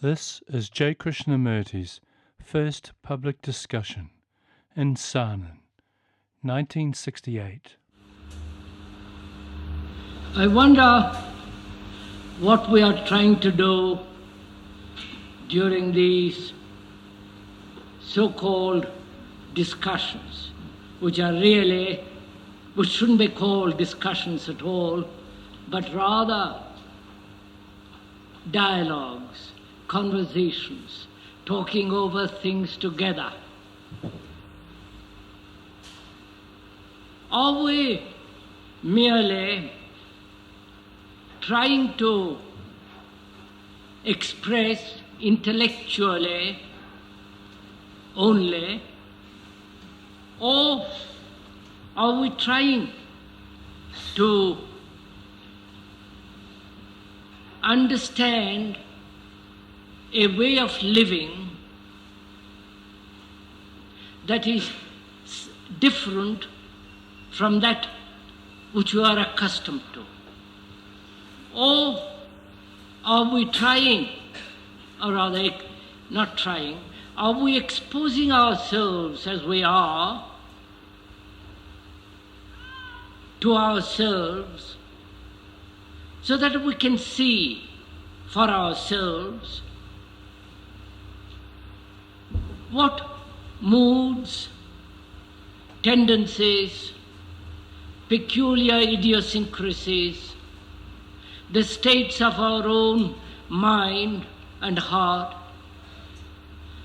This is J. Krishnamurti's first public discussion in Sanand, 1968. I wonder what we are trying to do during these so-called discussions, which shouldn't be called discussions at all, but rather dialogues, conversations, talking over things together. Are we merely trying to express intellectually only, or are we trying to understand a way of living that is different from that which we are accustomed to? Or are we trying, or rather not trying, are we exposing ourselves as we are to ourselves so that we can see for ourselves what moods, tendencies, peculiar idiosyncrasies, the states of our own mind and heart,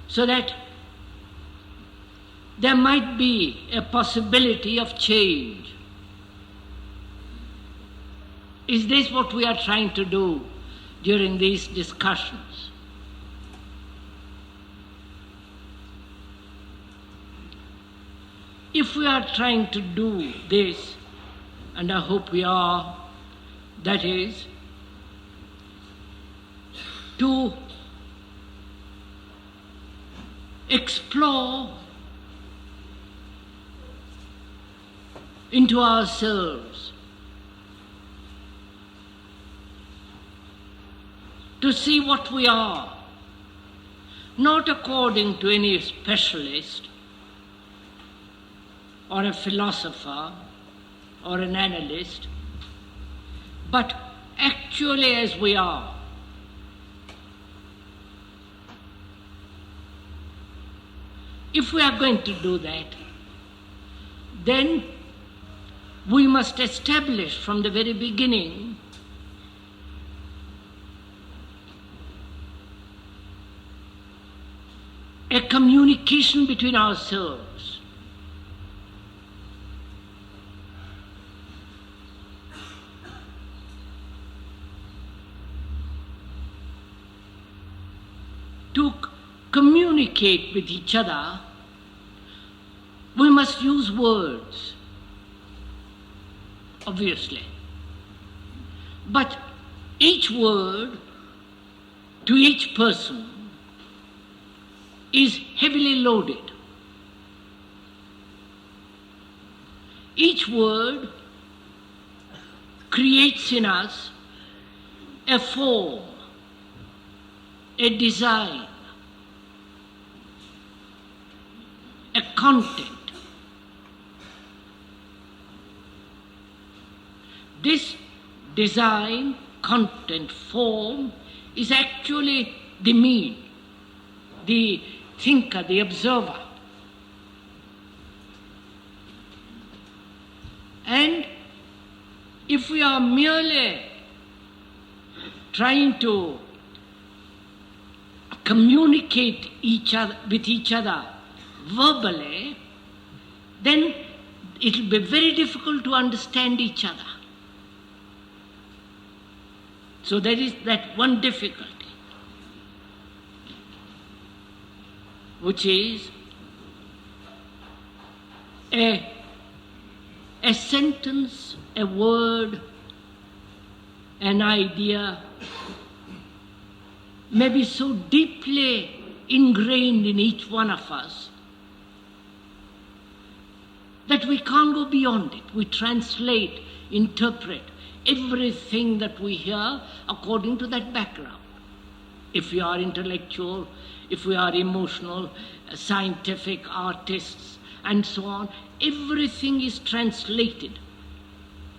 so that there might be a possibility of change. Is this what we are trying to do during these discussions? If we are trying to do this, and I hope we are, that is, to explore into ourselves, to see what we are, not according to any specialist or a philosopher or an analyst, but actually as we are. If we are going to do that, then we must establish from the very beginning a communication between ourselves. To communicate with each other, we must use words, obviously. But each word to each person is heavily loaded. Each word creates in us a form, a design, a content. This design, content, form is actually the me, the thinker, the observer. And if we are merely trying to communicate with each other verbally, then it will be very difficult to understand each other. So there is that one difficulty, which is a sentence, a word, an idea may be so deeply ingrained in each one of us that we can't go beyond it. We translate, interpret everything that we hear according to that background. If we are intellectual, if we are emotional, scientific, artists, and so on, everything is translated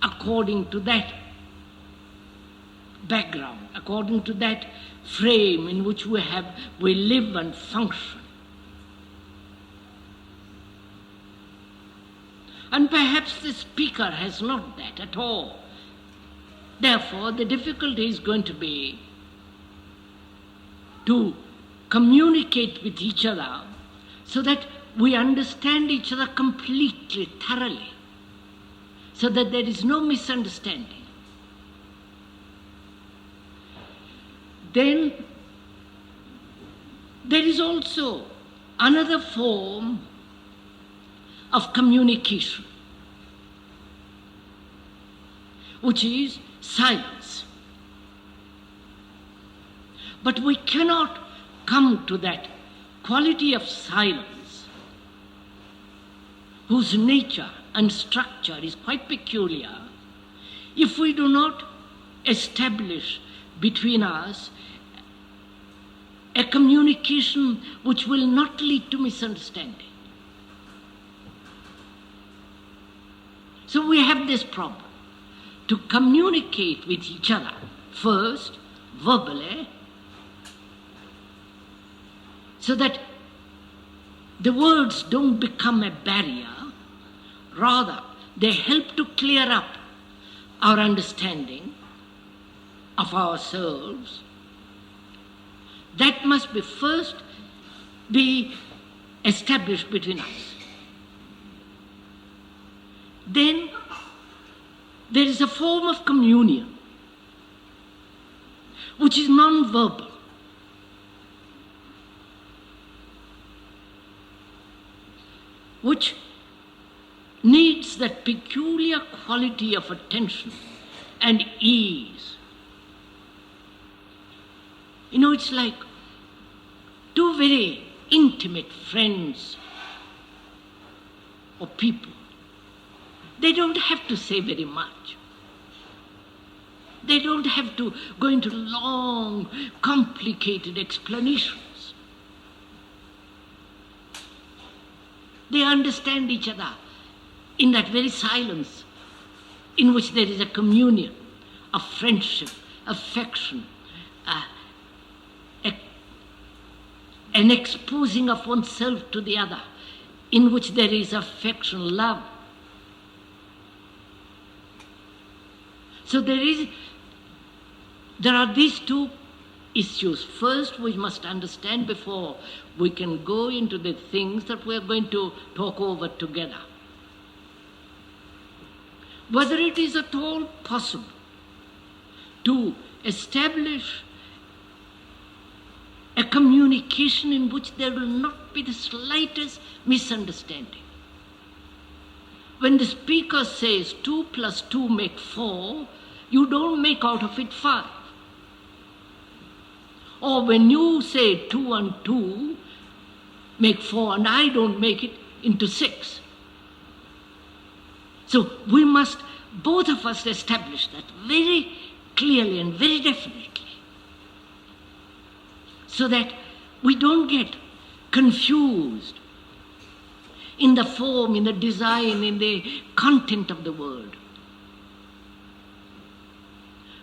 according to that background, according to that frame in which we live and function. And perhaps the speaker has not that at all. Therefore, the difficulty is going to be to communicate with each other so that we understand each other completely, thoroughly, so that there is no misunderstanding. Then there is also another form of communication, which is silence. But we cannot come to that quality of silence, whose nature and structure is quite peculiar, if we do not establish between us a communication which will not lead to misunderstanding. So we have this problem, to communicate with each other, first verbally, so that the words don't become a barrier, rather they help to clear up our understanding of ourselves. That must be first be established between us. Then there is a form of communion which is non-verbal, which needs that peculiar quality of attention and ease. You know, it's like two very intimate friends or people. They don't have to say very much. They don't have to go into long, complicated explanations. They understand each other in that very silence in which there is a communion of friendship, affection, an exposing of oneself to the other, in which there is affection, love. So there are these two issues. First, we must understand before we can go into the things that we are going to talk over together, whether it is at all possible to establish a communication in which there will not be the slightest misunderstanding. When the speaker says 2 plus 2 make 4, you don't make out of it 5. Or when you say 2 and 2 make 4 and I don't make it into 6. So we must, both of us, establish that very clearly and very definitely, so that we don't get confused in the form, in the design, in the content of the word.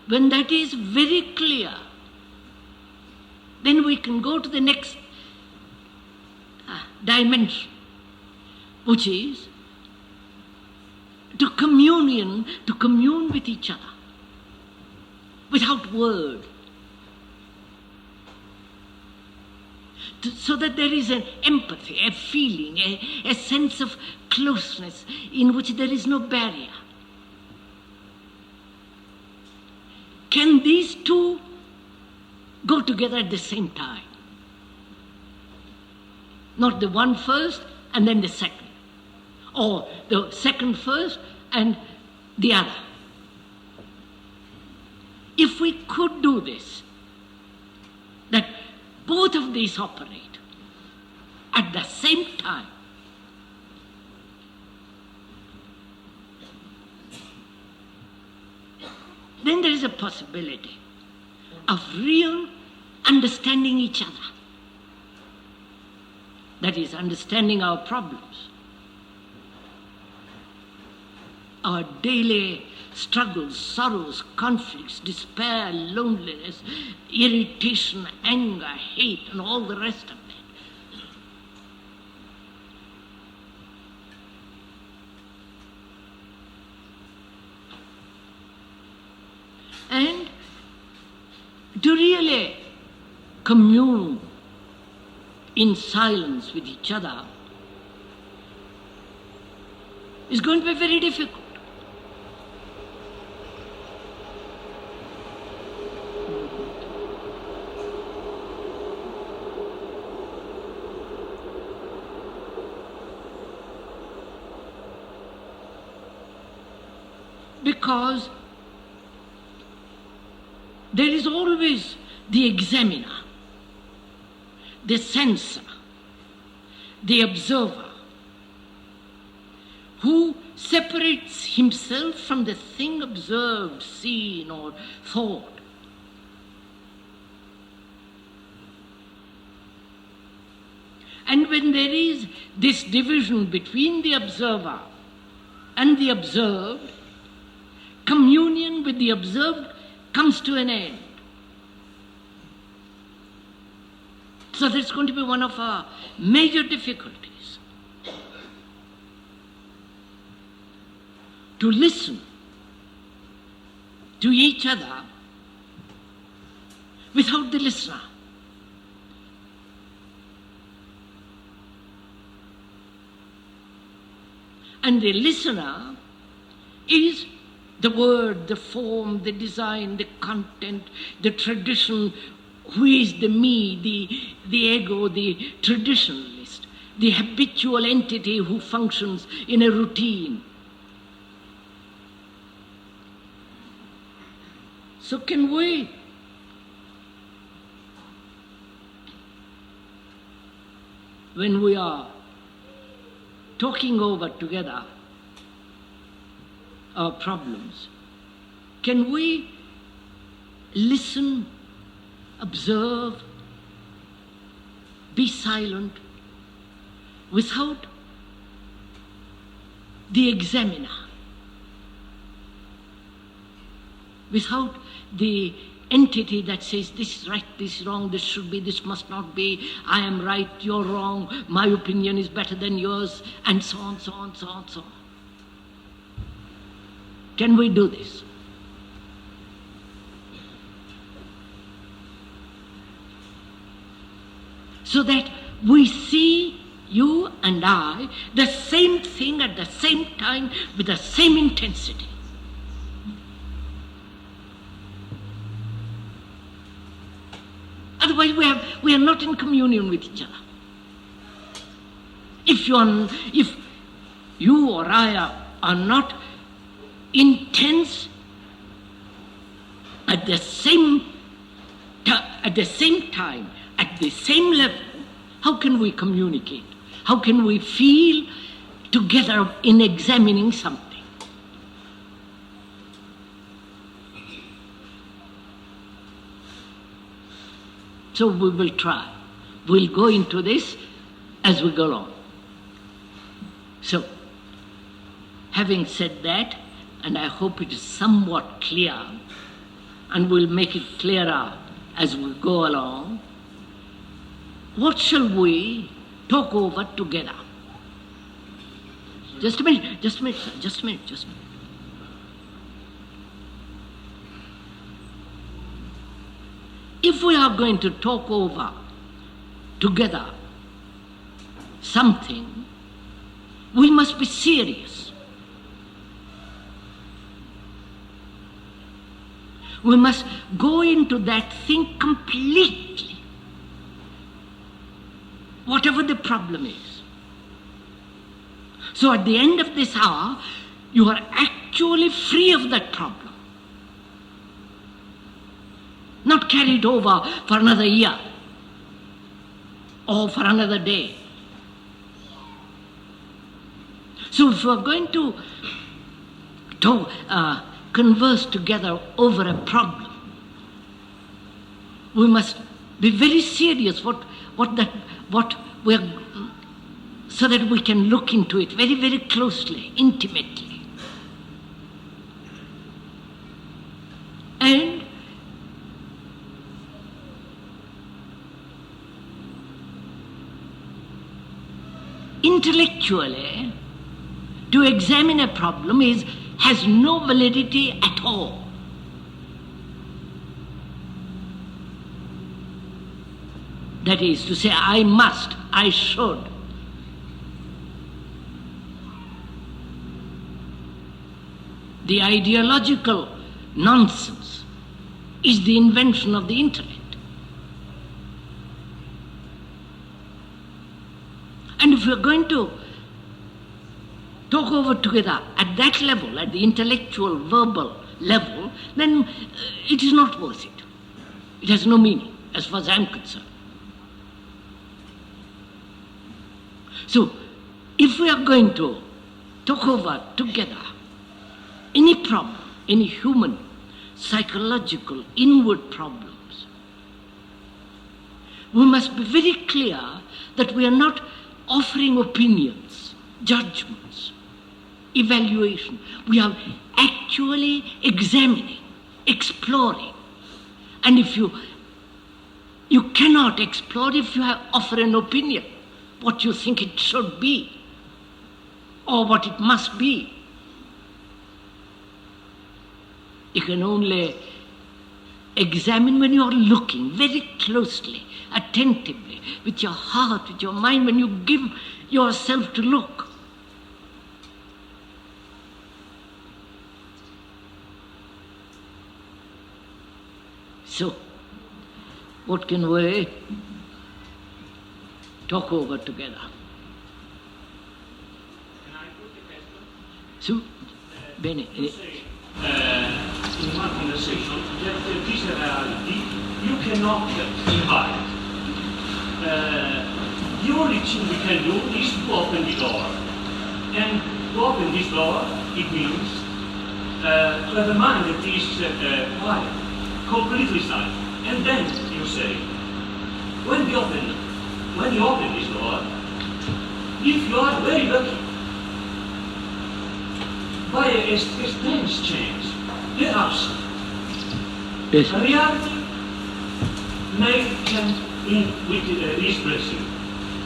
When that is very clear, then we can go to the next dimension, which is to commune with each other without word, so that there is an empathy, a feeling, a sense of closeness in which there is no barrier. Can these two go together at the same time? Not the one first and then the second, or the second first and the other. If we could do this, that both of these operate at the same time, then there is a possibility of real understanding each other. That is, understanding our problems, our daily struggles, sorrows, conflicts, despair, loneliness, irritation, anger, hate, and all the rest of that. And to really commune in silence with each other is going to be very difficult. Because there is always the examiner, the censor, the observer, who separates himself from the thing observed, seen, or thought. And when there is this division between the observer and the observed, communion with the observed comes to an end. So that's going to be one of our major difficulties. To listen to each other without the listener. And the listener is the word, the form, the design, the content, the tradition. Who is the me, the ego, the traditionalist, the habitual entity who functions in a routine? So can we when we are talking over together our problems, can we listen, observe, be silent without the examiner, without the entity that says this is right, this is wrong, this should be, this must not be, I am right, you're wrong, my opinion is better than yours, and so on, so on, so on, so on. Can we do this? So that we see, you and I, the same thing at the same time with the same intensity. Otherwise we are not in communion with each other. If you or I are not intense at the same time, at the same level, how can we communicate? How can we feel together in examining something? So we will try. We'll go into this as we go along. So, having said that, and I hope it is somewhat clear, and we'll make it clearer as we go along, what shall we talk over together? Just a minute, sir. If we are going to talk over together something, we must be serious. We must go into that thing completely, whatever the problem is. So at the end of this hour, you are actually free of that problem. Not carried over for another year or for another day. So if we are going to converse together over a problem, we must be very serious what we're, so that we can look into it very, very closely, intimately. And intellectually, to examine a problem has no validity at all. That is to say, I must, I should. The ideological nonsense is the invention of the intellect. And if we're going to talk over together at that level, at the intellectual, verbal level, then it is not worth it. It has no meaning, as far as I'm concerned. So, if we are going to talk over together any problem, any human, psychological, inward problems, we must be very clear that we are not offering opinions, judgments, evaluation. We are actually examining, exploring. And if you cannot explore if you offer an opinion, what you think it should be, or what it must be. You can only examine when you are looking very closely, attentively, with your heart, with your mind, when you give yourself to look. So, what can we talk over together? Can I put the question? So, bene. You say, in one conversation, that this reality you cannot invite. The only thing we can do is to open the door. And to open this door, it means to have a mind that is quiet, completely silent. And then you say, when you open this door, if you are very lucky, by a strange change, perhaps Yes. reality may come in with this blessing.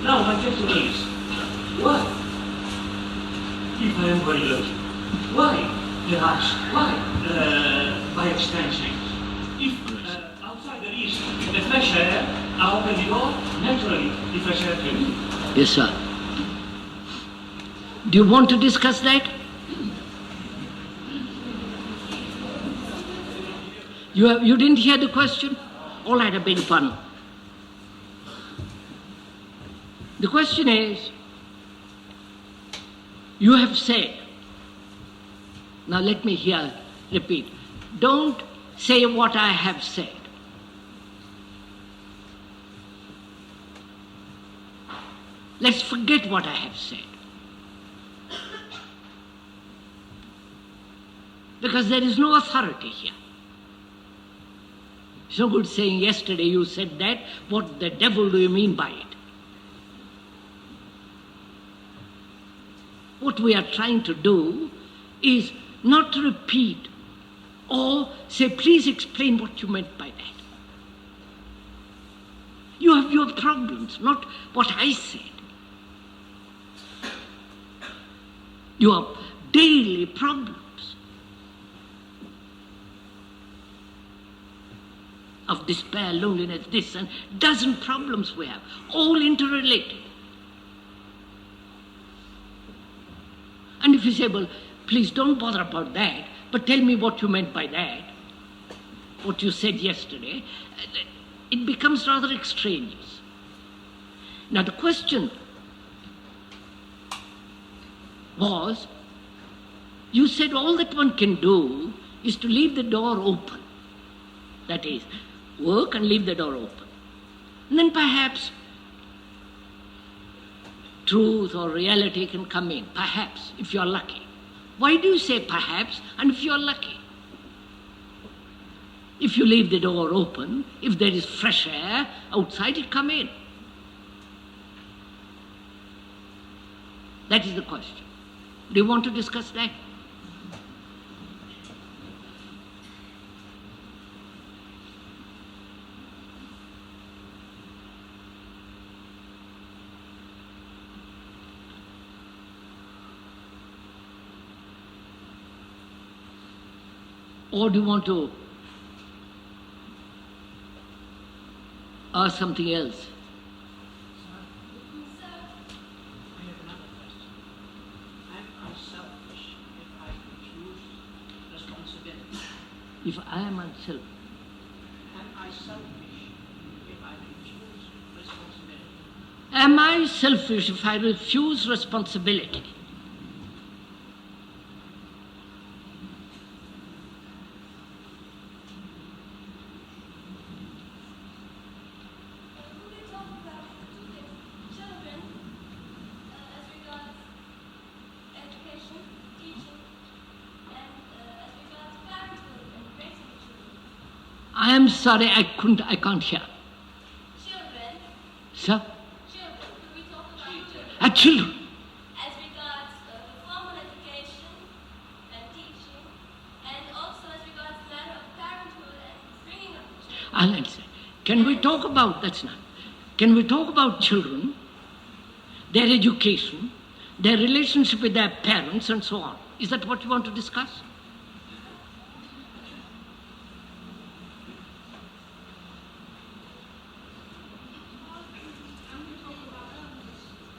Now my question is, why? If I am very lucky, why? Perhaps, why? By a strange change. If outside there is a fresh air, I open the door, naturally the fresh air can in. Yes, sir. Do you want to discuss that? You didn't hear the question? All right, I beg your pardon. The question is, you have said, now let me repeat, don't say what I have said. Let's forget what I have said. Because there is no authority here. It's no good saying yesterday you said that, what the devil do you mean by it? What we are trying to do is not to repeat or say, please explain what you meant by that. You have your problems, not what I said. Your daily problems of despair, loneliness, this and dozen problems we have, all interrelated. And if you say, well, please don't bother about that, but tell me what you meant by that, what you said yesterday, it becomes rather extraneous. Now the question was, you said all that one can do is to leave the door open. That is, work and leave the door open. And then perhaps truth or reality can come in, perhaps, if you're lucky. Why do you say perhaps and if you're lucky? If you leave the door open, if there is fresh air outside, it come in. That is the question. Do you want to discuss that? Or do you want to ask something else? I have another question. Am I selfish if I refuse responsibility? If I am unselfish, Am I selfish if I refuse responsibility? am I selfish if I refuse responsibility? We talk about two things: children, as regards education, teaching, and as regards parenthood and raising children. I am sorry, I can't hear. Children, Sir? could we talk about children? Children. As regards the formal education and teaching, and also as regards the matter of parenthood and bringing up the children. I'll answer. Can we talk about, that's not, can we talk about children, their education, their relationship with their parents and so on? Is that what you want to discuss?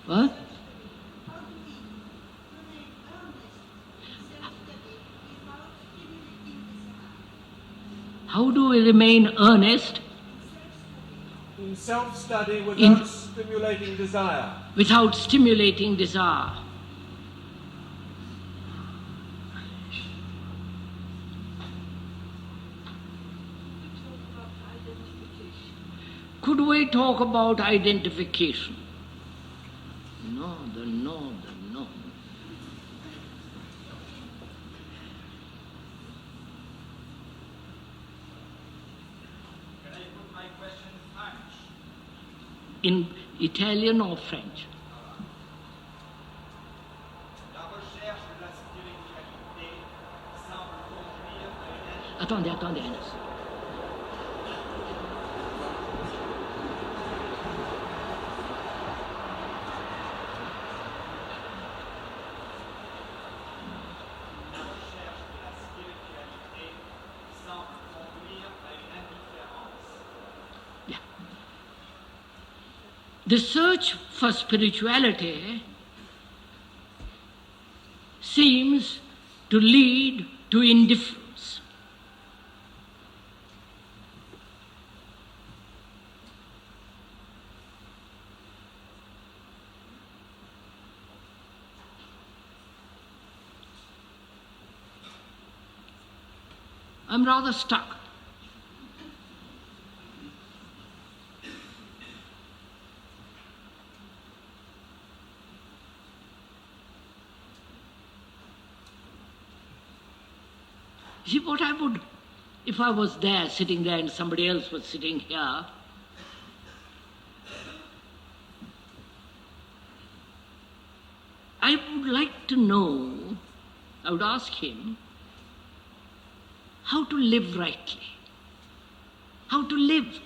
What? How do we remain earnest In self-study without stimulating desire. without stimulating desire? Could we talk about identification? No. Can I put my question in French? In Italian or French? La recherche de la spiritualité semble conduire à une Attendez, Anas. La recherche de la spiritualité semble conduire à une indifférence. Yeah. The search for spirituality seems to lead to indifference. I'm rather stuck. See what I would, if I was there, sitting there, and somebody else was sitting here, I would like to know, I would ask him, how to live rightly. How to live.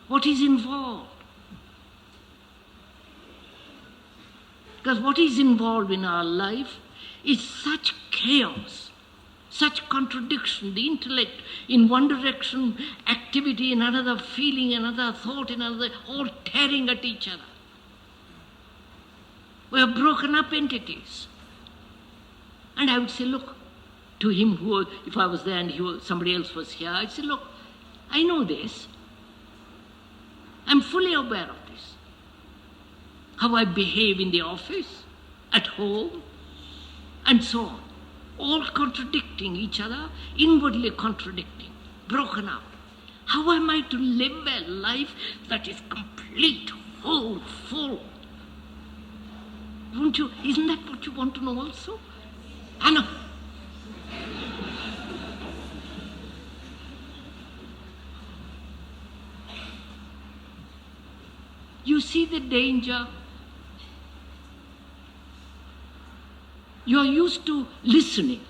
What is involved. Because what is involved in our life is such chaos, such contradiction, the intellect in one direction, activity in another, feeling another, thought in another, all tearing at each other. We are broken up entities. And I would say, look, to him who, if I was there and somebody else was here, I'd say, look, I know this. I'm fully aware of this. How I behave in the office, at home, and so on. All contradicting each other, inwardly contradicting, broken up. How am I to live a life that is complete, whole, full? Isn't that what you want to know also? I know. You see the danger? You are used to listening,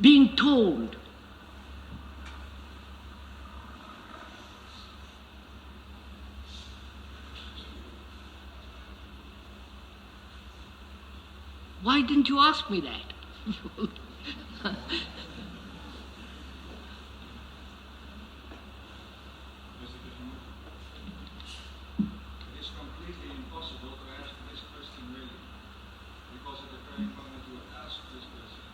being told. Why didn't you ask me that? It is completely impossible to ask this question really, because at the very moment you ask this question,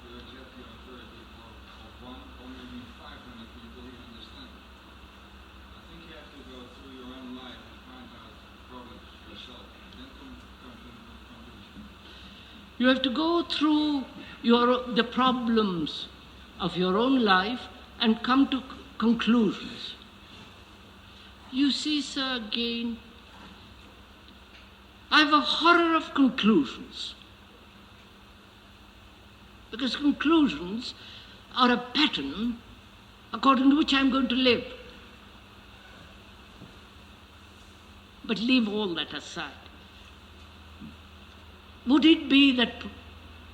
you accept the authority of one or maybe 500 people who understand it. I think you have to go through your own life and find out problems yourself, and then come to a conclusion. You have to go through the problems of your own life and come to conclusions. You see, sir, again, I have a horror of conclusions. Because conclusions are a pattern according to which I'm going to live. But leave all that aside. Would it be that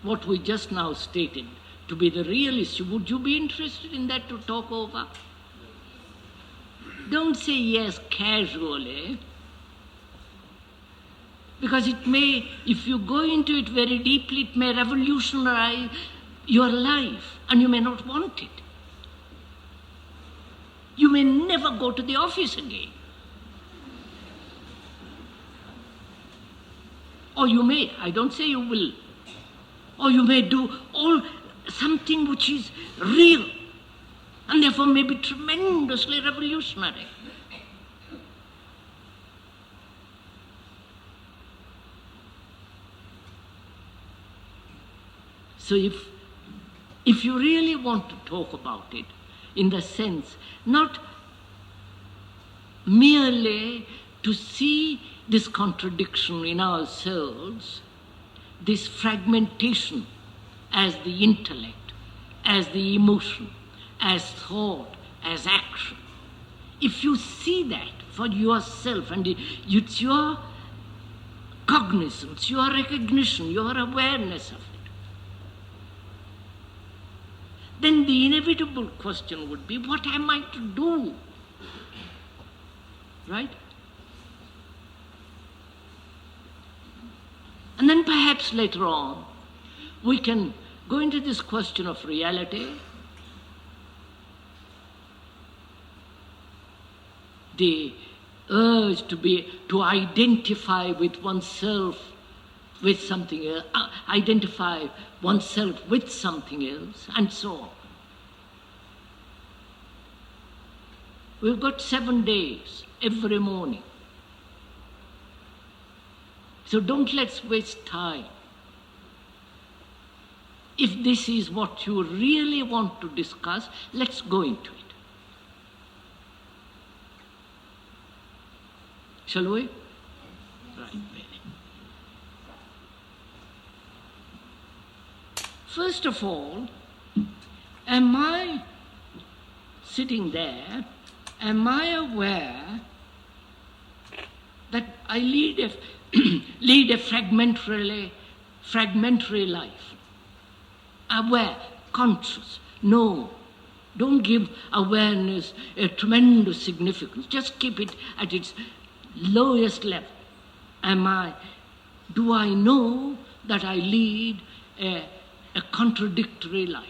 what we just now stated to be the real issue, would you be interested in that to talk over? Don't say yes casually, because it may, if you go into it very deeply, it may revolutionize your life and you may not want it. You may never go to the office again. Or you may, I don't say you will, or you may do something which is real and therefore may be tremendously revolutionary. So if you really want to talk about it in the sense, not merely to see this contradiction in ourselves, this fragmentation as the intellect, as the emotion, as thought, as action. If you see that for yourself and it's your cognizance, your recognition, your awareness of it, then the inevitable question would be, what am I to do? Right? And then perhaps later on, we can go into this question of reality, the urge to identify with oneself with something else, identify oneself with something else, and so on. We've got 7 days every morning. So don't let's waste time. If this is what you really want to discuss, let's go into it. Shall we? Right. First of all, am I sitting there, am I aware that I lead a fragmentary life? Aware, conscious. No, don't give awareness a tremendous significance. Just keep it at its lowest level. Do I know that I lead a contradictory life?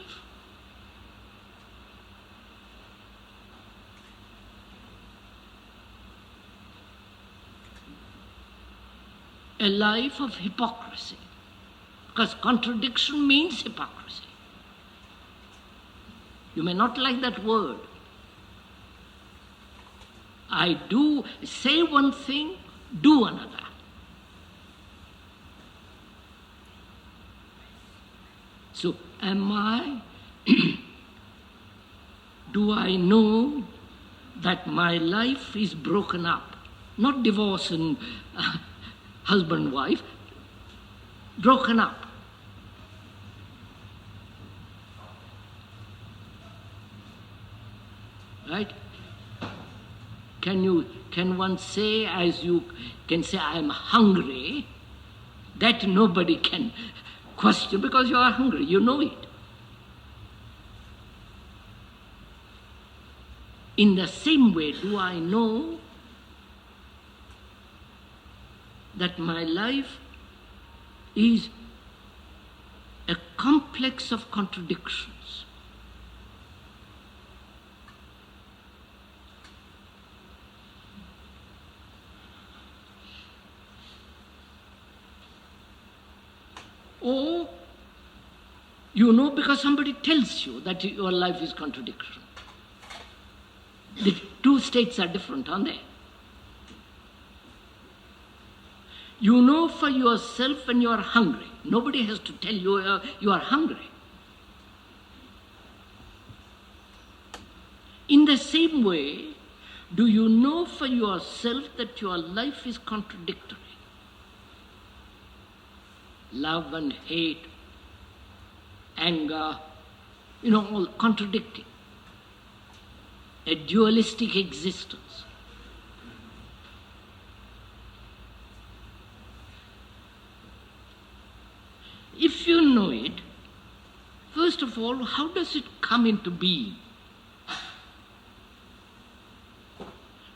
A life of hypocrisy, because contradiction means hypocrisy. You may not like that word. I do say one thing, do another. So do I know that my life is broken up? Not divorce and husband, wife, broken up. Right? Can you can one say, as you can say, I am hungry, that nobody can question because you are hungry, you know it. In the same way, do I know that my life is a complex of contradictions? Or you know because somebody tells you that your life is contradiction. The two states are different, aren't they? You know for yourself when you are hungry. Nobody has to tell you you are hungry. In the same way, do you know for yourself that your life is contradictory? Love and hate, anger, all contradicting. A dualistic existence. If you know it, first of all, how does it come into being?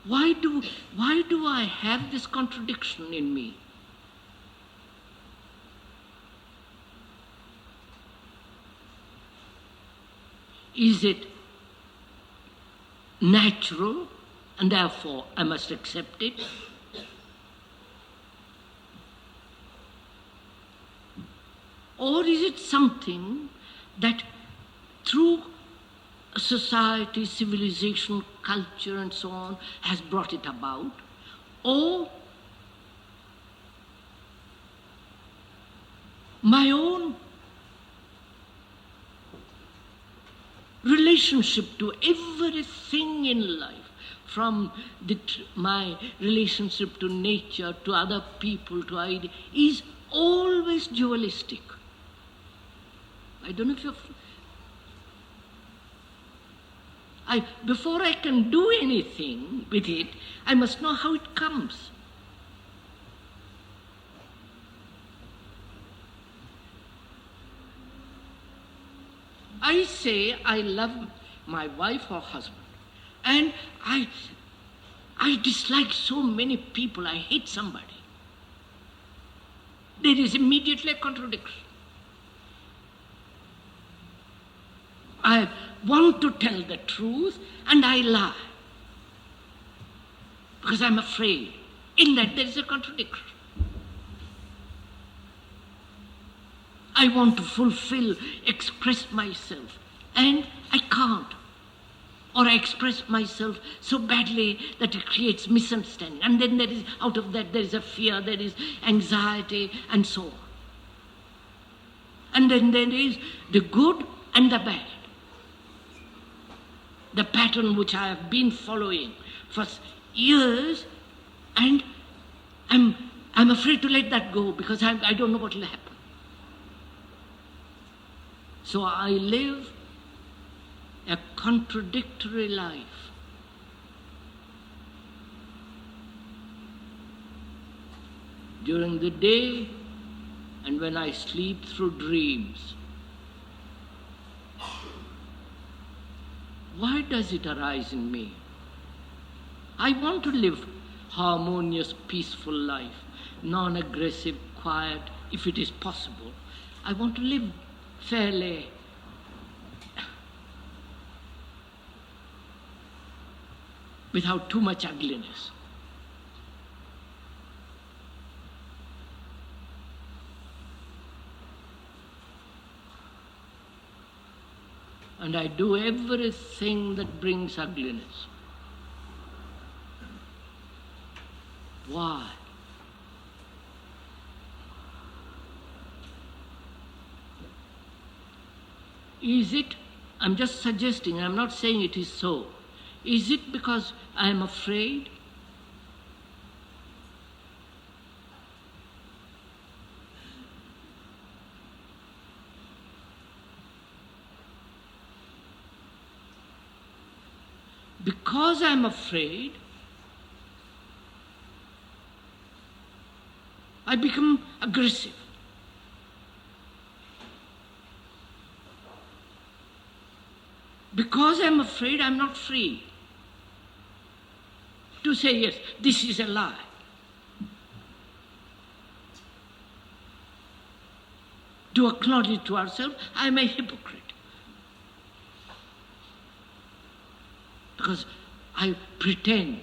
Why do I have this contradiction in me? Is it natural and therefore I must accept it? Or is it something that through society, civilization, culture and so on has brought it about? Or my own relationship to everything in life, from my relationship to nature, to other people, to ideas, is always dualistic. I don't know if you're... before I can do anything with it, I must know how it comes. I say I love my wife or husband, and I dislike so many people, I hate somebody. There is immediately a contradiction. I want to tell the truth and I lie because I'm afraid. In that there is a contradiction. I want to fulfill, express myself, and I can't. Or I express myself so badly that it creates misunderstanding. And then there is, out of that, there is a fear, there is anxiety, and so on. And then there is the good and the bad. The pattern which I have been following for years, and I'm afraid to let that go because I don't know what will happen. So I live a contradictory life. During the day and when I sleep through dreams. Why does it arise in me? I want to live harmonious, peaceful life, non-aggressive, quiet, if it is possible. I want to live fairly without too much ugliness. And I do everything that brings ugliness. Why? Is it, I'm just suggesting, I'm not saying it is so. Is it because I am afraid? Because I am afraid, I become aggressive. Because I'm afraid, I'm not free to say, yes, this is a lie. To acknowledge to ourselves, I'm a hypocrite. Because I pretend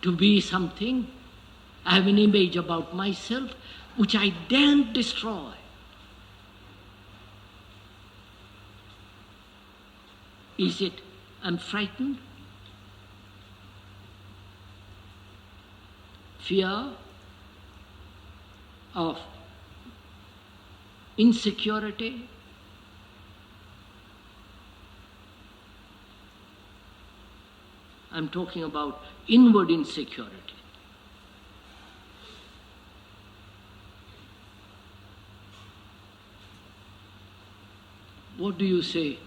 to be something, I have an image about myself which I daren't destroy. Is it I'm frightened? Fear of insecurity? I'm talking about inward insecurity. What do you say?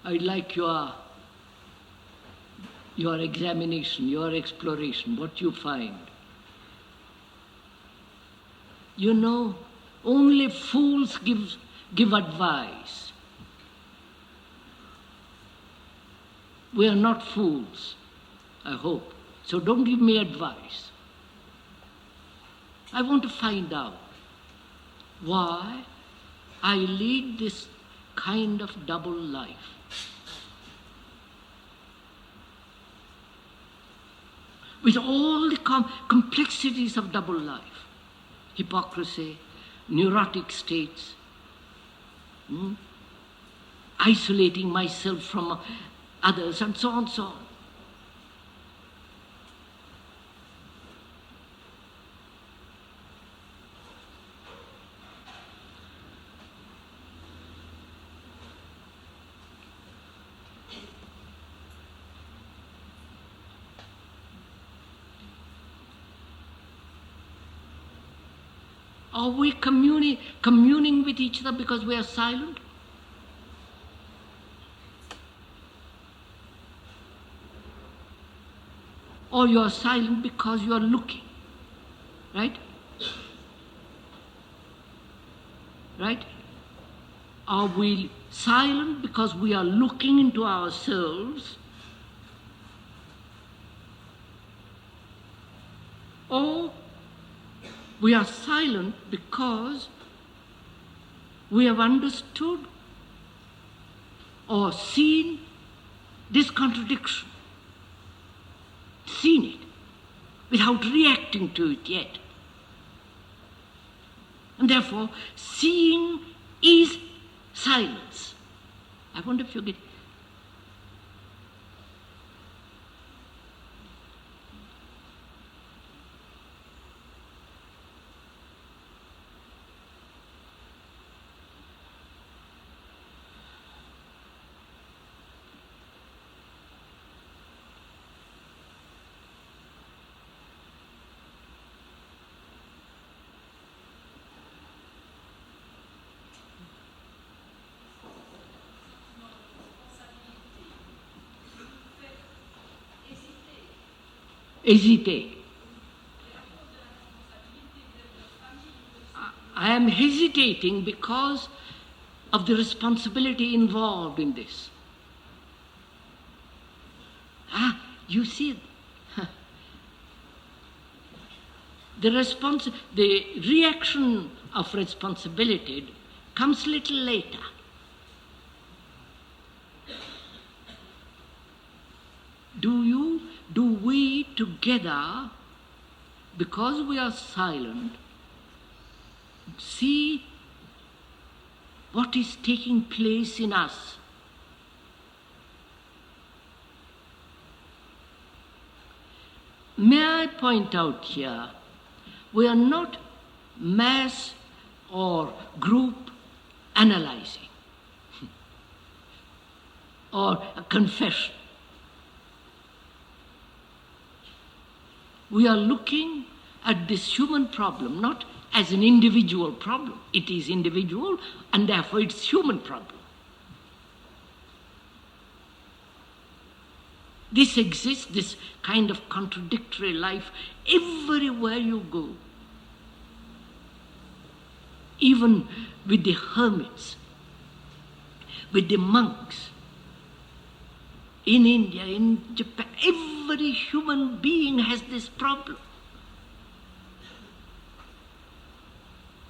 I'd like your examination, your exploration, what you find. You know, only fools give advice. We are not fools, I hope. So don't give me advice. I want to find out why I lead this kind of double life. With all the complexities of double life. Hypocrisy, neurotic states, isolating myself from others, and so on and so on. Are we communing with each other because we are silent? Or you are silent because you are looking, right? Right? Are we silent because we are looking into ourselves? Or we are silent because we have understood or seen this contradiction, seen it without reacting to it yet. And therefore, seeing is silence. I wonder if you get it. Hesitate. I am hesitating because of the responsibility involved in this. You see, the reaction of responsibility comes little later. Do we together, because we are silent, see what is taking place in us? May I point out here, we are not mass or group analyzing or a confession. We are looking at this human problem not as an individual problem. It is individual and therefore it's human problem. This exists, this kind of contradictory life, everywhere you go. Even with the hermits, with the monks, in India, in Japan, every human being has this problem.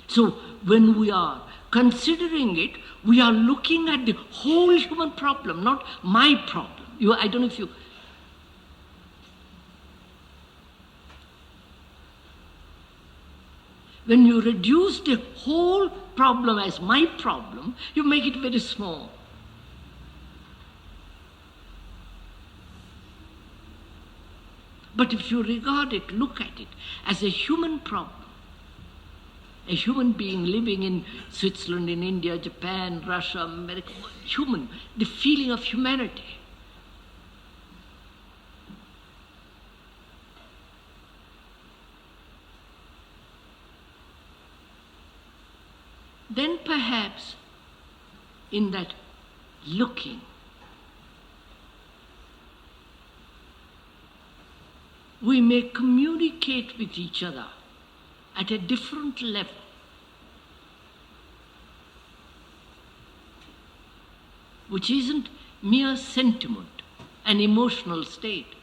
So when we are considering it, we are looking at the whole human problem, not my problem. I don't know if you... When you reduce the whole problem as my problem, you make it very small. But if you regard it, look at it as a human problem, a human being living in Switzerland, in India, Japan, Russia, America, human, the feeling of humanity. Then perhaps in that looking, we may communicate with each other at a different level. Which isn't mere sentiment, an emotional state.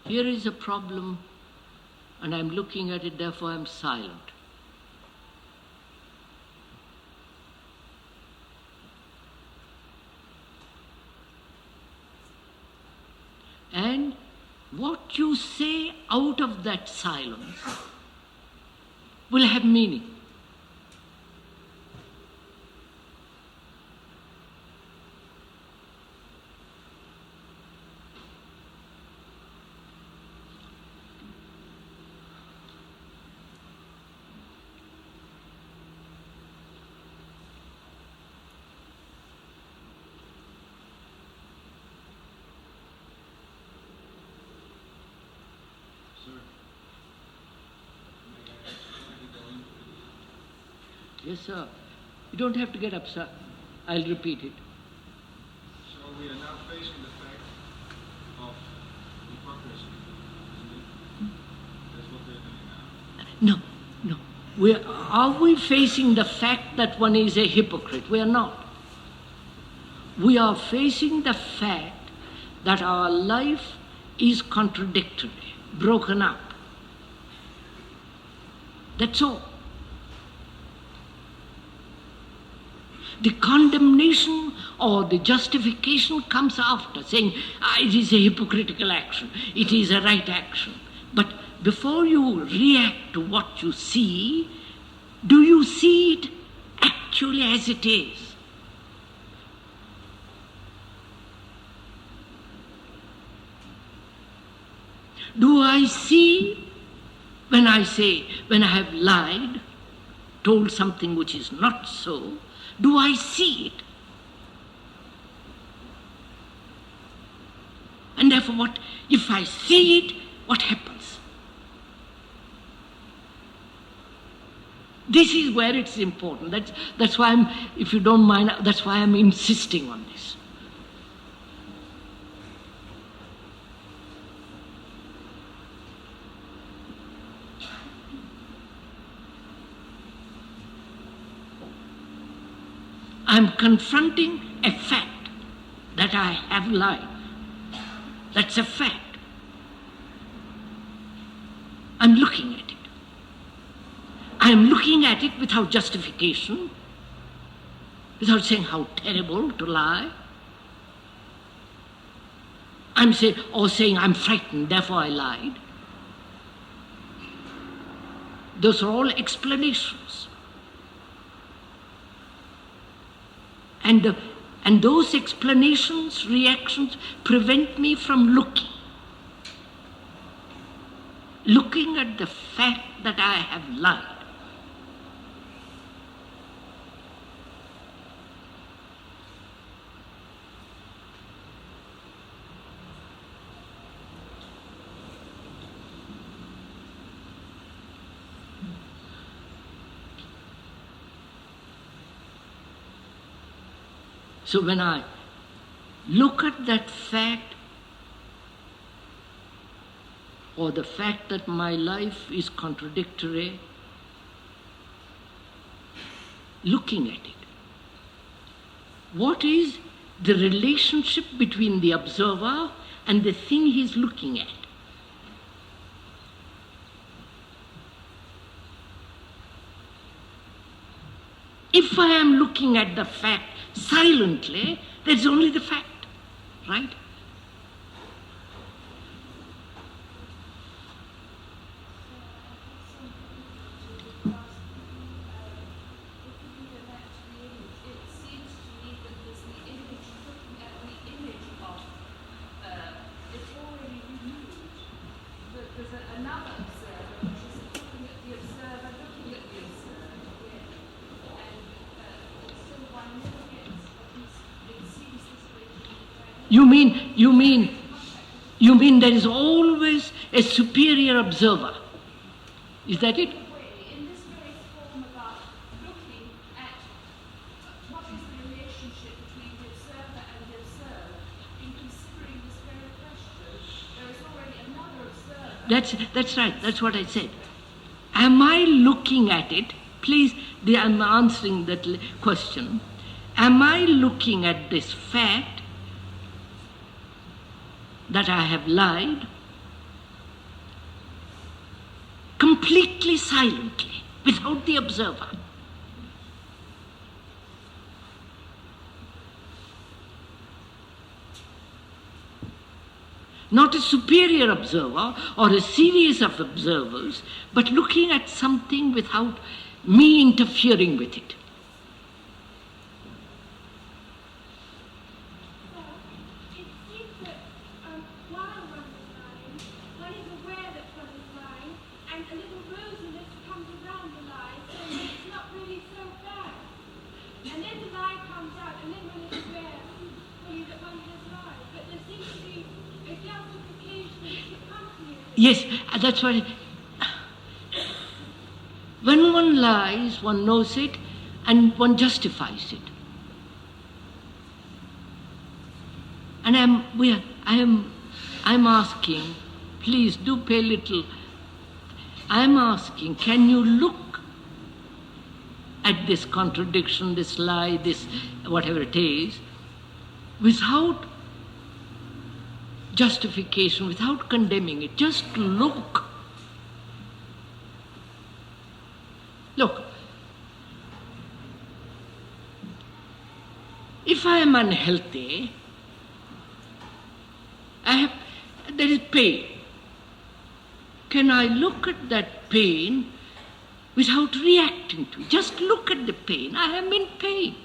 Here is a problem, and I'm looking at it, therefore I'm silent. And what you say out of that silence will have meaning. Yes, sir. You don't have to get up, sir. I'll repeat it. So we are now facing the fact of hypocrisy, isn't it? That's what we're doing now. No. Are we facing the fact that one is a hypocrite? We are not. We are facing the fact that our life is contradictory, broken up. That's all. The condemnation or the justification comes after, saying, it is a hypocritical action, it is a right action. But before you react to what you see, do you see it actually as it is? Do I see, when I have lied, told something which is not so, do I see it? And therefore, if I see it, what happens? This is where it's important. That's why if you don't mind, that's why I'm insisting on this. I'm confronting a fact that I have lied. That's a fact. I'm looking at it. I'm looking at it without justification, without saying how terrible to lie. I'm saying I'm frightened, therefore I lied. Those are all explanations. And those explanations, reactions, prevent me from looking at the fact that I have lied. So when I look at that fact, or the fact that my life is contradictory, looking at it, what is the relationship between the observer and the thing he's looking at? If I am looking at the fact silently, there's only the fact, right? You mean there is always a superior observer? Is that it? In this very form about looking at what is the relationship between the observer and the observed, in considering this very question, there is already another observer. That's right, that's what I said. Am I looking at it? Please, I'm answering that question. Am I looking at this fact that I have lied completely silently, without the observer? Not a superior observer or a series of observers, but looking at something without me interfering with it. Yes, that's why when one lies, one knows it and one justifies it. And I'm asking, please do pay little. I'm asking, can you look at this contradiction, this lie, this whatever it is, without justification, without condemning it? Just look. Look, if I am unhealthy, there is pain. Can I look at that pain without reacting to it? Just look at the pain. I am in pain.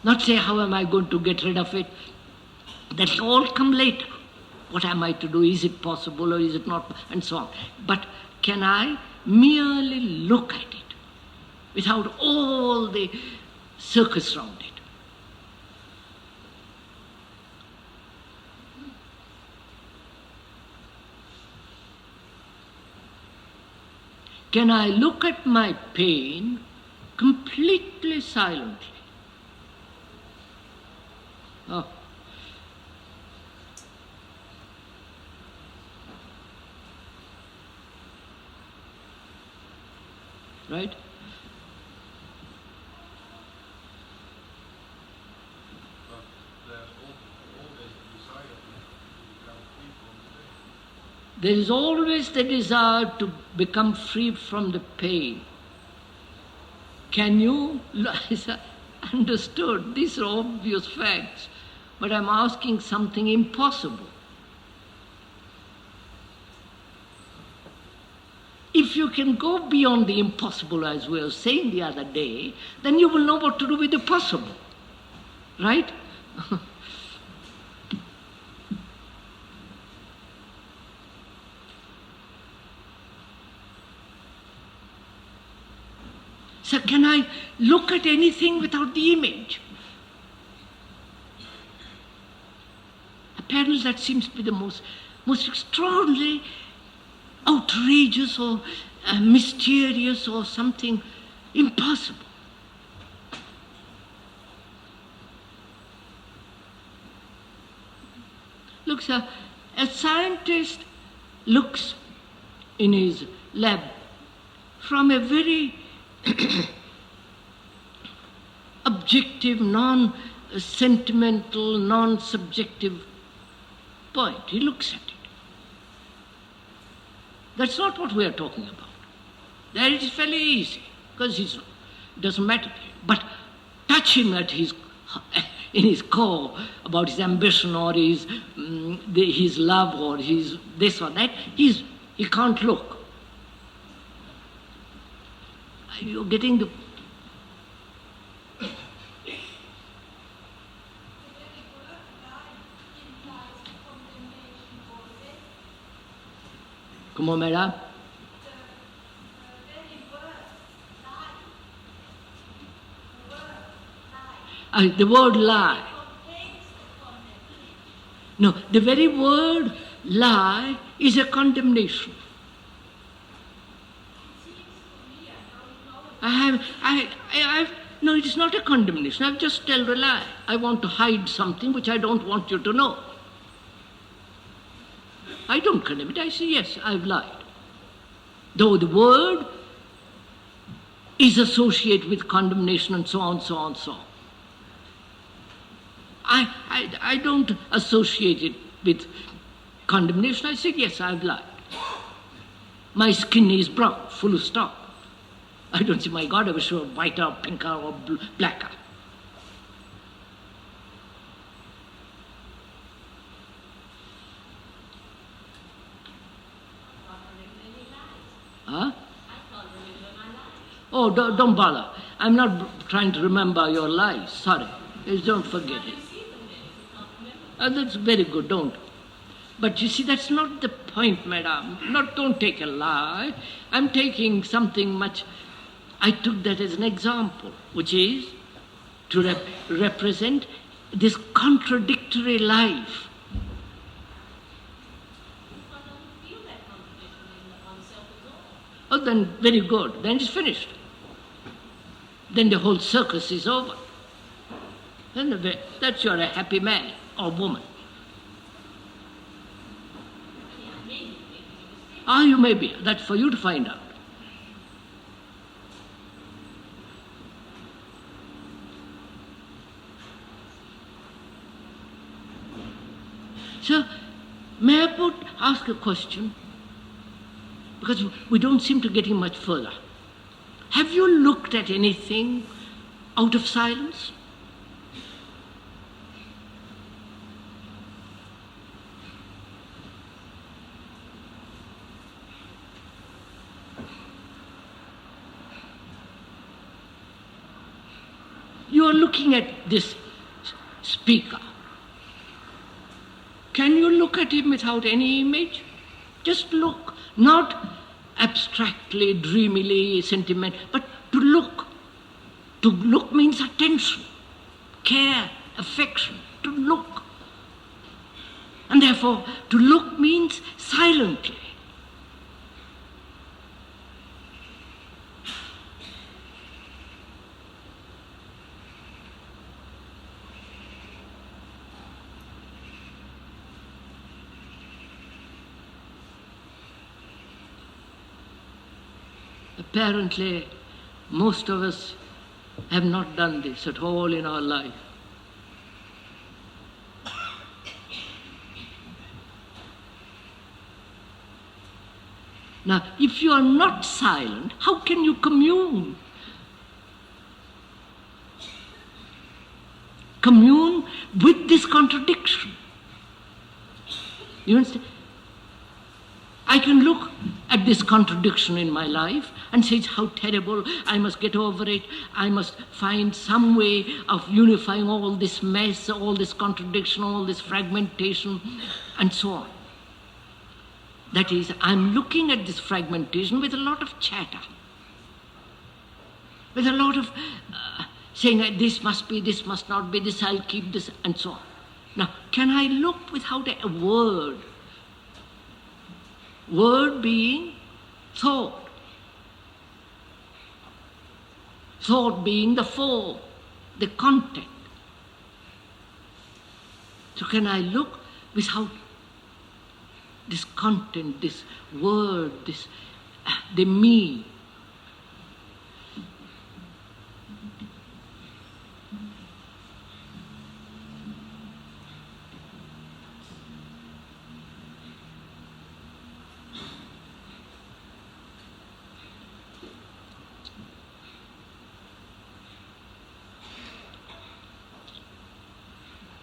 Not say, how am I going to get rid of it? That will all come later. What am I to do? Is it possible or is it not? And so on. But can I merely look at it without all the circus round it? Can I look at my pain completely silently? Oh. Right? There is always the desire to become free from the pain. Can you? Understood. These are obvious facts. But I'm asking something impossible. If you can go beyond the impossible, as we were saying the other day, then you will know what to do with the possible. Right? So can I look at anything without the image? Apparently that seems to be the most extraordinary, outrageous or mysterious or something Impossible. Look, sir, a scientist looks in his lab from a very objective, non-sentimental, non-subjective point. He looks at it. That's not what we are talking about. There it is fairly easy, because it doesn't matter to him. But touch him at in his core about his ambition or his love or his this or that, he can't look. You're getting the... Come on, madam. The word lie. No, the very word lie is a condemnation. No, it is not a condemnation. I've just told a lie. I want to hide something which I don't want you to know. I don't condemn it. I say, yes, I've lied. Though the word is associated with condemnation and so on, so on, so on. I don't associate it with condemnation. I say, yes, I've lied. My skin is brown, full of stop. I don't say, my God, I wish it were whiter or pinker or blacker. Huh? Oh, don't bother. I'm not trying to remember your lies. Sorry. Just don't forget it. That's very good, don't. But you see, that's not the point, madam. Don't take a lie. I'm taking something much... I took that as an example, which is to represent this contradictory life. Oh, then very good. Then it's finished. Then the whole circus is over. Then that's you're a happy man or woman. You may be. That's for you to find out. So, may I ask a question? Because we don't seem to getting much further. Have you looked at anything out of silence? You are looking at this speaker. Can you look at him without any image? Just look, not abstractly, dreamily, sentiment, but to look. To look means attention, care, affection, to look. And therefore, to look means silently. Apparently, most of us have not done this at all in our life. Now, if you are not silent, how can you commune? Commune with this contradiction. You understand? I can look at this contradiction in my life and say, how terrible, I must get over it, I must find some way of unifying all this mess, all this contradiction, all this fragmentation, and so on. That is, I'm looking at this fragmentation with a lot of chatter, with a lot of saying, this must be, this must not be, this I'll keep, this, and so on. Now, can I look without a word? Word being thought. thought being the form, the content. So can I look without this content, this word, the me?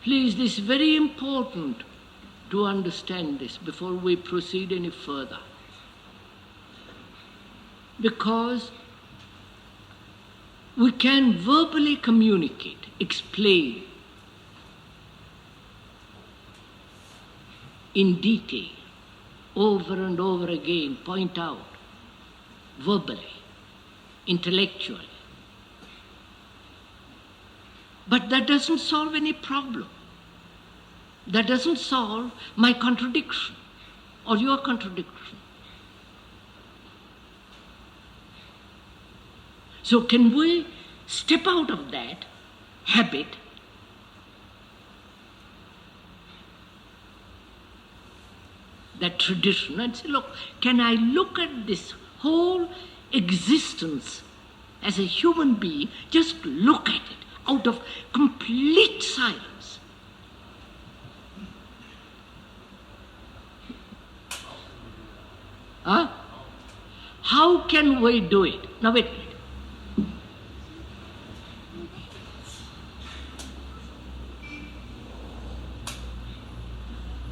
Please, this is very important to understand this before we proceed any further. Because we can verbally communicate, explain in detail, over and over again, point out, verbally, intellectually. But that doesn't solve any problem. That doesn't solve my contradiction or your contradiction. So can we step out of that habit that tradition and say, look, can I look at this whole existence as a human being, just look at it out of complete silence? Huh? How can we do it? Now wait a minute.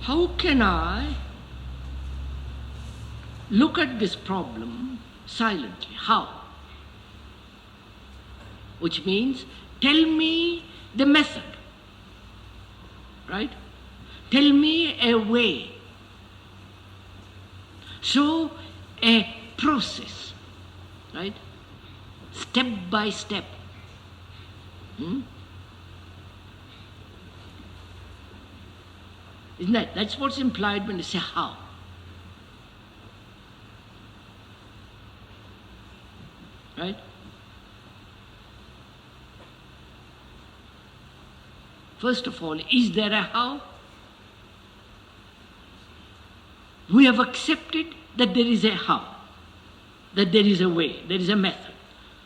How can I look at this problem silently? How? Which means, tell me the method, right? Tell me a way. So, a process, right? Step by step. Isn't that? That's what's implied when you say how. Right? First of all, is there a how? We have accepted that there is a how, that there is a way, there is a method.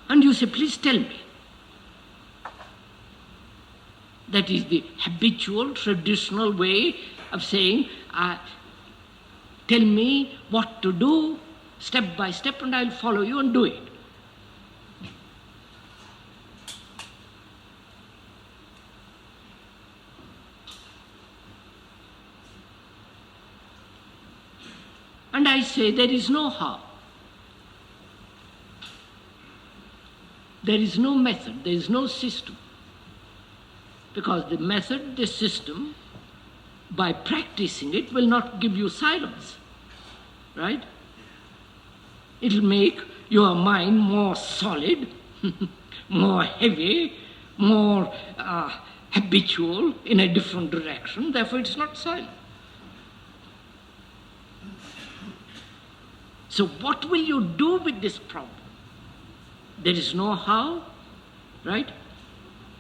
And you say, please tell me. That is the habitual, traditional way of saying, tell me what to do, step by step, and I'll follow you and do it. And I say there is no how. There is no method, there is no system. Because the method, the system, by practicing it, will not give you silence. Right? It will make your mind more solid, more heavy, more habitual in a different direction. Therefore, it's not silent. So what will you do with this problem? There is no how, right?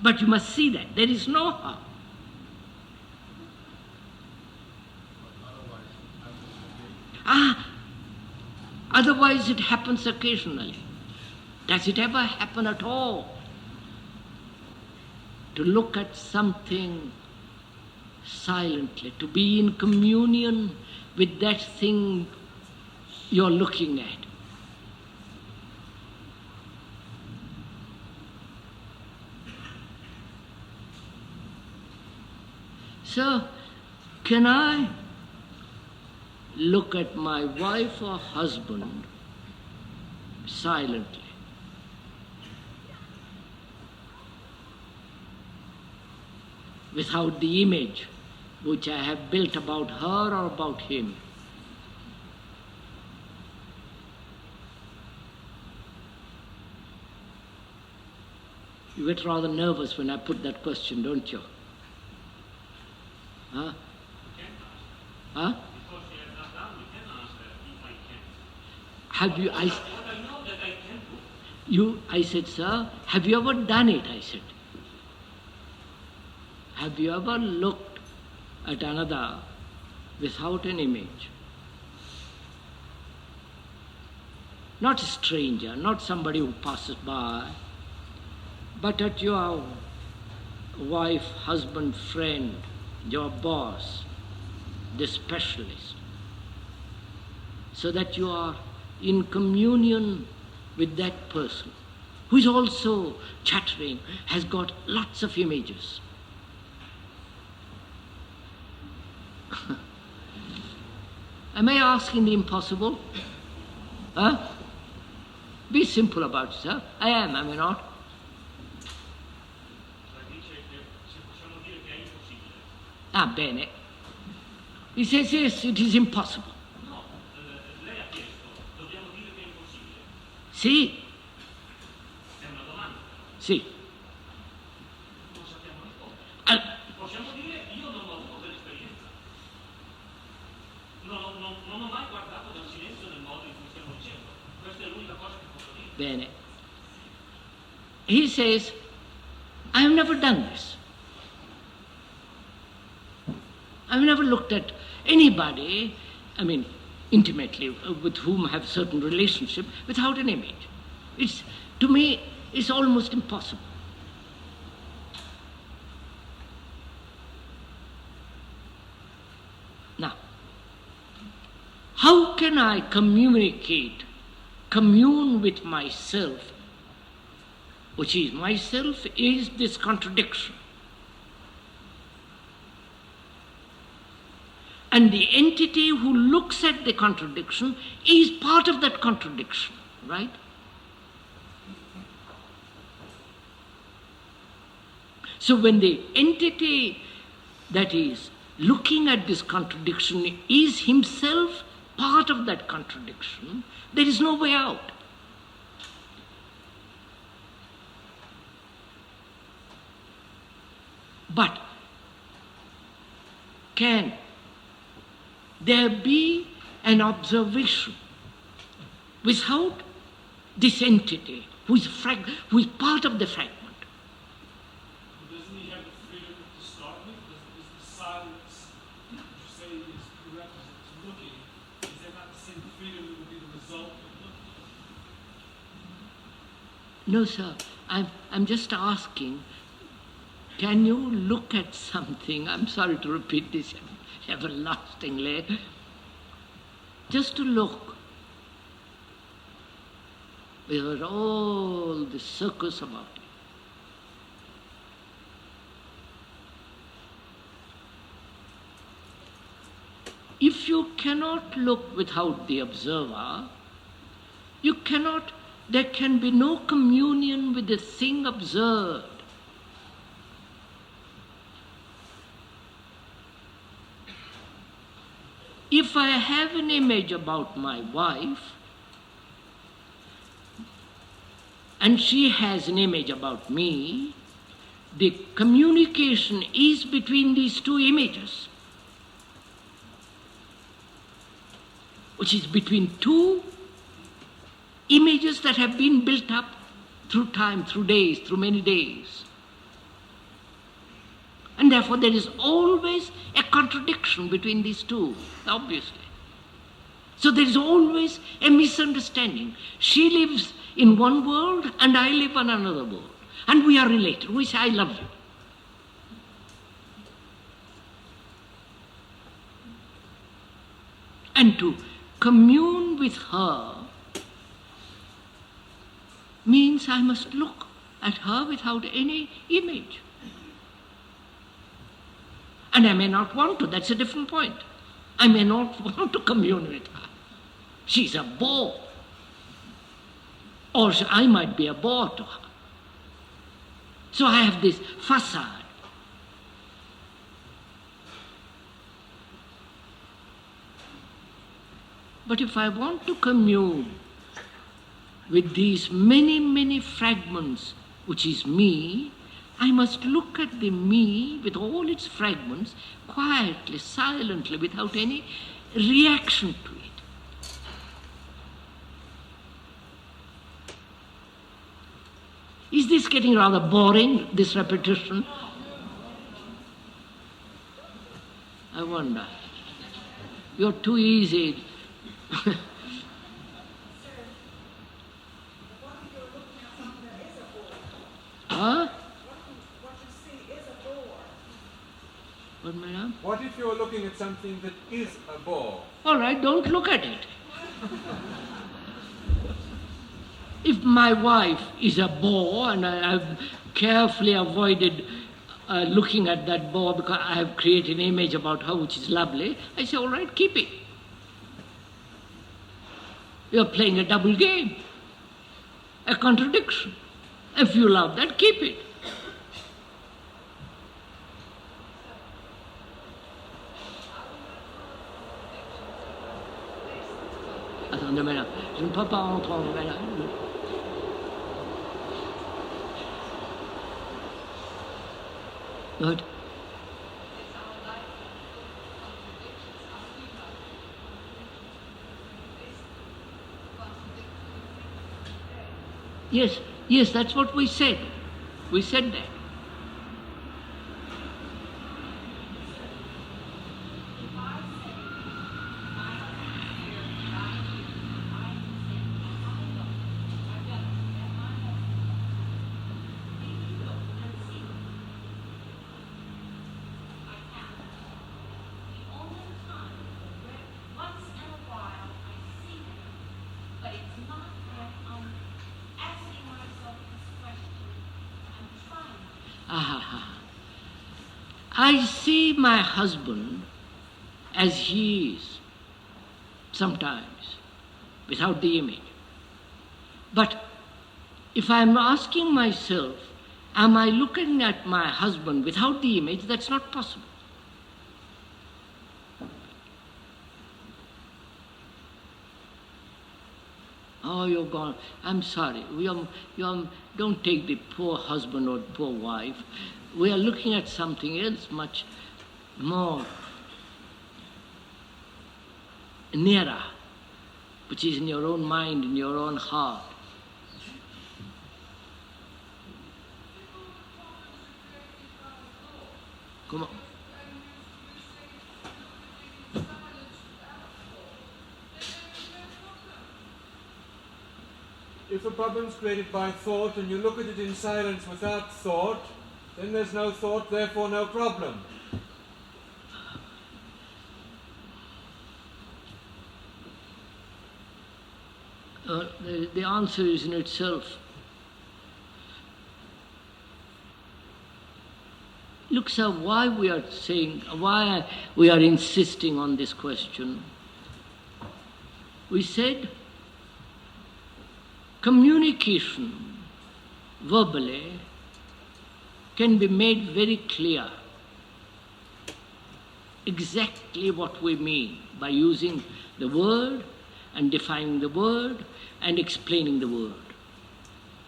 But you must see that there is no how. Otherwise it happens occasionally. Does it ever happen at all? To look at something silently, to be in communion with that thing you're looking at. So, can I look at my wife or husband silently? Without the image which I have built about her or about him? You get rather nervous when I put that question, don't you? Huh? Huh? Because she has not done, we can answer if I can. Have you? What I know that I can do. I said, sir, have you ever done it? I said. Have you ever looked at another without an image? Not a stranger, not somebody who passes by, but at your wife, husband, friend, your boss, the specialist, so that you are in communion with that person who is also chattering, has got lots of images. Am I asking the impossible? Huh? Be simple about it, sir. I am I not? Ah, bene. He says, yes, it is impossible. No, lei ha chiesto, dobbiamo dire che è impossibile. Sì, È una domanda. sì. Non sappiamo rispondere. Ah, Possiamo dire, io non ho avuto quell'esperienza. Non ho mai guardato dal silenzio nel modo in cui stiamo dicendo. Questa è l'unica cosa che posso dire. bene. He says, I have never done this. I've never looked at anybody, intimately, with whom I have a certain relationship, without an image. To me, it's almost impossible. Now, how can I commune with myself, which is myself is this contradiction. And the entity who looks at the contradiction is part of that contradiction, right? So when the entity that is looking at this contradiction is himself part of that contradiction, there is no way out. But can there be an observation without this entity who is part of the fragment? Doesn't he have the freedom to start with? Is the silence that you say is prerequisite to looking? Is there not the same freedom that would be the result of looking? No, sir. I'm just asking, can you look at something? I'm sorry to repeat this everlastingly. Just to look without all the circus about it. If you cannot look without the observer, there can be no communion with the thing observed. If I have an image about my wife, and she has an image about me, the communication is between these two images, which is between two images that have been built up through time, through days, through many days. And therefore there is always a contradiction between these two, obviously. So there is always a misunderstanding. She lives in one world and I live in another world. And we are related. We say, I love you. And to commune with her means I must look at her without any image. And I may not want to, that's a different point. I may not want to commune with her. She's a bore. Or I might be a bore to her. So I have this facade. But if I want to commune with these many, many fragments, which is me, I must look at the me with all its fragments quietly, silently, without any reaction to it. Is this getting rather boring, this repetition? I wonder. You're too easy. Huh? What, madam? What if you're looking at something that is a bore? All right, don't look at it. If my wife is a bore and I've carefully avoided looking at that bore because I have created an image about her which is lovely, I say, all right, keep it. You're playing a double game, a contradiction. If you love that, keep it. Attendez, madame, je ne peux pas entendre, madame. But yes, that's what we said. We said that. I see my husband as he is, sometimes, without the image. But if I'm asking myself, am I looking at my husband without the image, that's not possible. Oh, you're gone. I'm sorry. Don't take the poor husband or poor wife. We are looking at something else much more nearer, which is in your own mind, in your own heart. Come on. If a problem's created by thought and you look at it in silence without thought, then there's no thought, therefore no problem. The answer is in itself. Look, sir, why we are insisting on this question. We said communication verbally can be made very clear exactly what we mean by using the word and defining the word and explaining the word.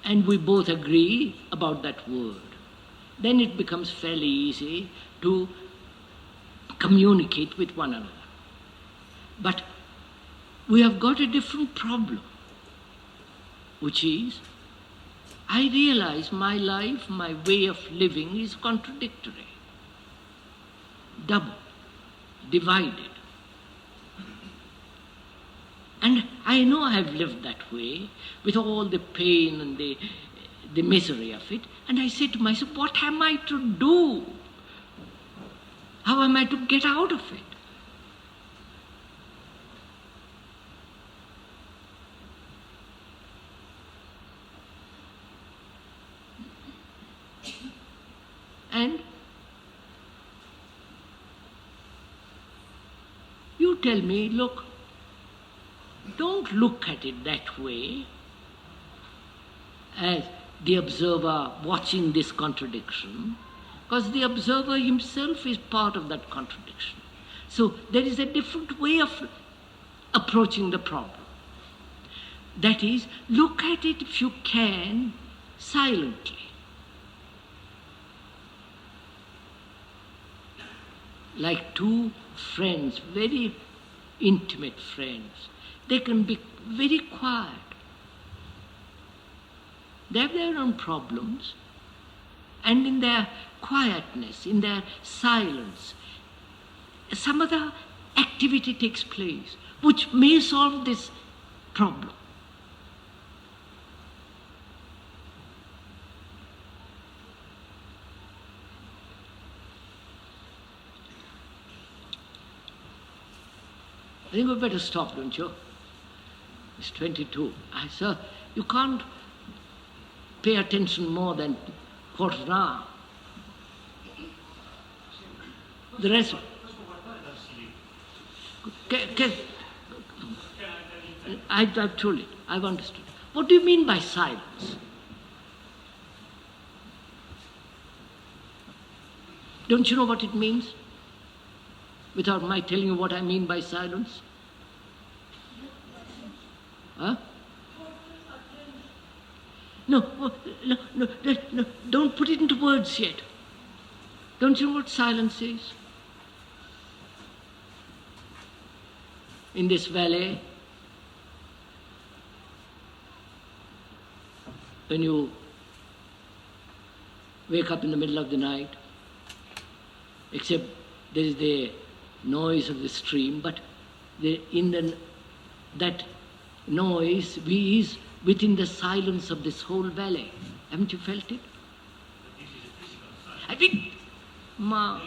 And we both agree about that word. Then it becomes fairly easy to communicate with one another. But we have got a different problem, which is, I realize my life, my way of living is contradictory, double, divided. And I know I have lived that way, with all the pain and the misery of it, and I say to myself, what am I to do? How am I to get out of it? And you tell me, look, don't look at it that way as the observer watching this contradiction, because the observer himself is part of that contradiction. So there is a different way of approaching the problem. That is, look at it, if you can, silently. Like two friends, very intimate friends. They can be very quiet. They have their own problems. And in their quietness, in their silence, some other activity takes place which may solve this problem. I think we better stop, don't you? It's 22. Sir, you can't pay attention more than quarter of an hour. The rest... I've told it. I've understood. What do you mean by silence? Don't you know what it means? Without my telling you what I mean by silence? Huh? No, don't put it into words yet. Don't you know what silence is? In this valley, when you wake up in the middle of the night, except there is the noise of the stream, but that noise is within the silence of this whole valley. Haven't you felt it? I think, ma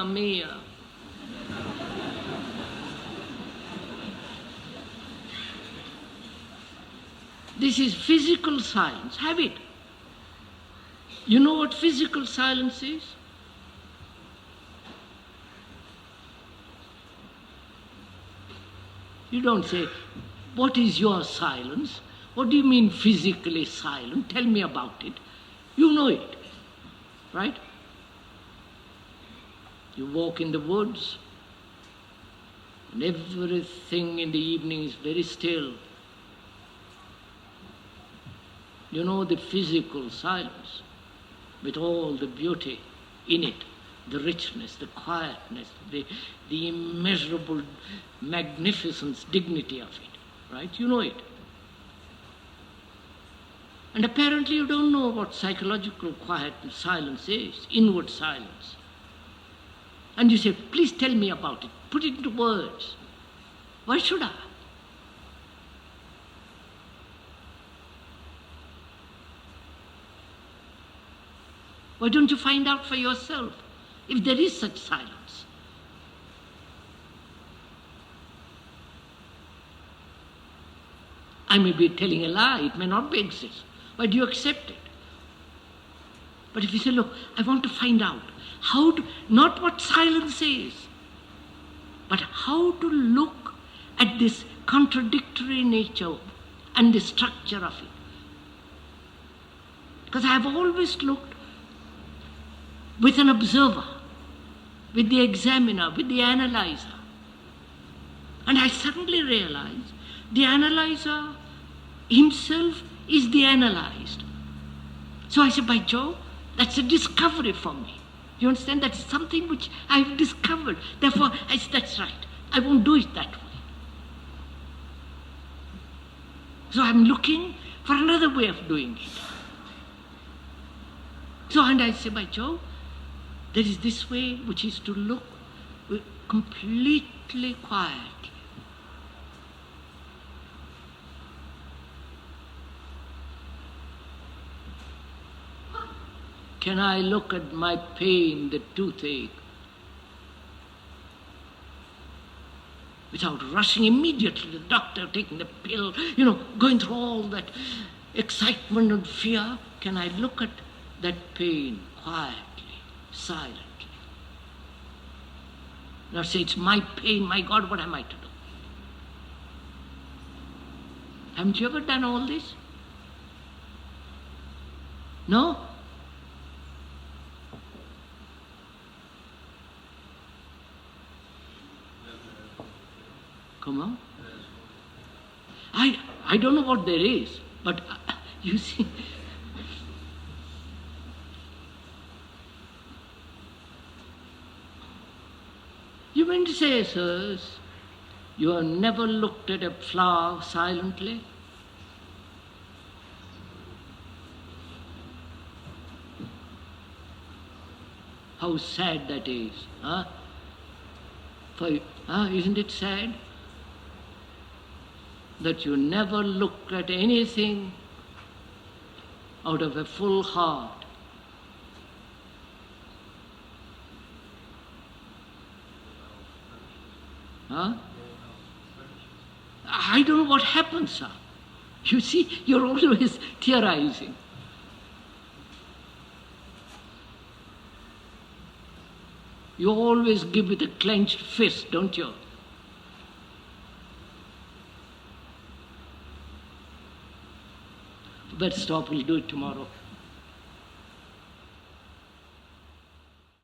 mia. This is physical silence. Have it. You know what physical silence is? You don't say, what is your silence? What do you mean physically silent? Tell me about it. You know it, right? You walk in the woods, and everything in the evening is very still. You know the physical silence, with all the beauty in it, the richness, the quietness, the immeasurable magnificence, dignity of it, right? You know it. And apparently you don't know what psychological quiet silence is, inward silence. And you say, please tell me about it, put it into words. Why should I? Why don't you find out for yourself if there is such silence? I may be telling a lie, it may not exist. Why do you accept it? But if you say, look, I want to find out how to, not what silence is, but how to look at this contradictory nature and the structure of it. Because I have always looked with an observer, with the examiner, with the analyzer. And I suddenly realized the analyzer himself is the analyzed. So I said, by Jove, that's a discovery for me. You understand? That's something which I've discovered. Therefore, I said, that's right. I won't do it that way. So I'm looking for another way of doing it. So, and I say, by Jove, there is this way which is to look completely quietly. Can I look at my pain, the toothache, without rushing immediately to the doctor, taking the pill, going through all that excitement and fear? Can I look at that pain quietly, silently? Not say, it's my pain, my God, what am I to do? Haven't you ever done all this? No? Come on. I don't know what there is, but you see, you mean to say, sirs, you have never looked at a flower silently? How sad that is. Huh? Isn't it sad that you never look at anything out of a full heart? Huh? I don't know what happens, sir. You see, you're always theorizing. You always give it a clenched fist, don't you? Let's stop, we'll do it tomorrow.